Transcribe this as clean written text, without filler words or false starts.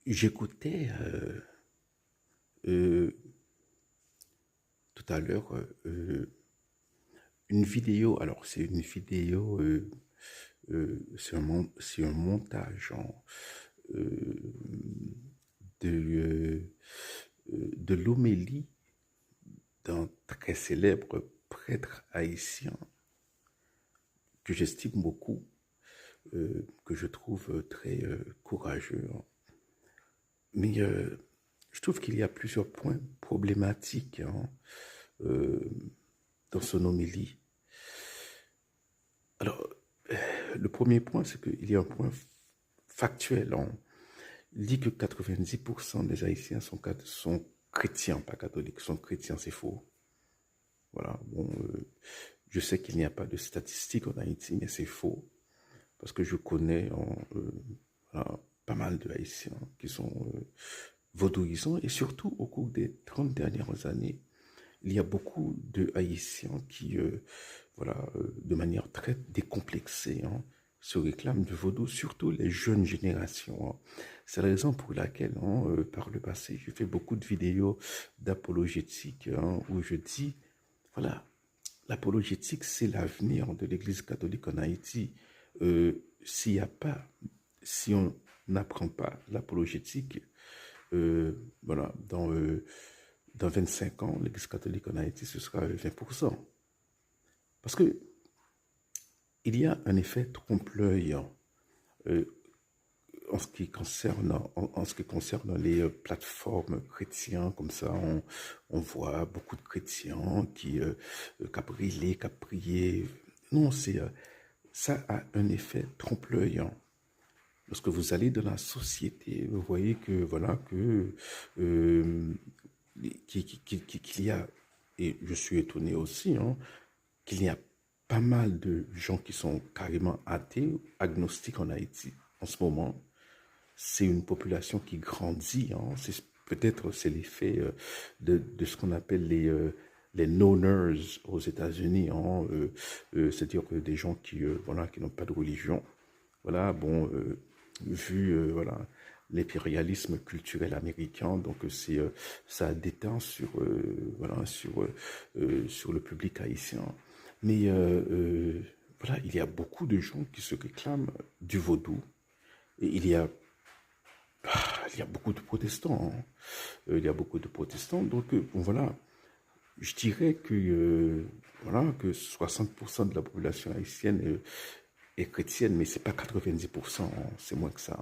J'écoutais euh, tout à l'heure une vidéo. Alors, c'est une vidéo, c'est un montage euh, de l'homélie d'un très célèbre prêtre haïtien que j'estime beaucoup, que je trouve très courageux. Mais je trouve qu'il y a plusieurs points problématiques euh, dans son homélie. Alors, le premier point, c'est qu'il y a un point factuel. Il dit que 90% des Haïtiens sont chrétiens, pas catholiques, sont chrétiens, c'est faux. Voilà, bon, je sais qu'il n'y a pas de statistiques en Haïti, mais c'est faux, parce que je connais voilà, pas mal de Haïtiens qui sont vaudouisants, et surtout au cours des 30 dernières années, il y a beaucoup de Haïtiens qui, voilà, de manière très décomplexée, se réclament du vaudou, surtout les jeunes générations. C'est la raison pour laquelle, par le passé, j'ai fait beaucoup de vidéos d'apologétique où je dis, voilà, l'apologétique, c'est l'avenir de l'Église catholique en Haïti. S'il y a pas, si on n'apprend pas l'apologétique, voilà, dans 25 ans, l'Église catholique en Haïti, ce sera 20%. Parce que il y a un effet trompe-l'œil euh, en ce qui concerne les plateformes chrétiennes, comme ça, on voit beaucoup de chrétiens qui brillé, qui prié. Non, ça a un effet trompe-l'œil. Lorsque vous allez dans la société, vous voyez que voilà que euh, qu'il y a, et je suis étonné aussi, qu'il y a pas mal de gens qui sont carrément athées, agnostiques en Haïti en ce moment. C'est une population qui grandit. Peut-être c'est l'effet de ce qu'on appelle les loners aux États-Unis. C'est-à-dire que des gens qui, voilà, qui n'ont pas de religion. Voilà, bon, vu voilà, l'impérialisme culturel américain, donc ça a déteint sur, voilà, sur le public haïtien. Mais voilà, il y a beaucoup de gens qui se réclament du vaudou. Et il y a beaucoup de protestants. Il y a beaucoup de protestants. Donc, bon, voilà, je dirais que, voilà, que 60% de la population haïtienne est chrétienne, mais c'est pas 90%, c'est moins que ça.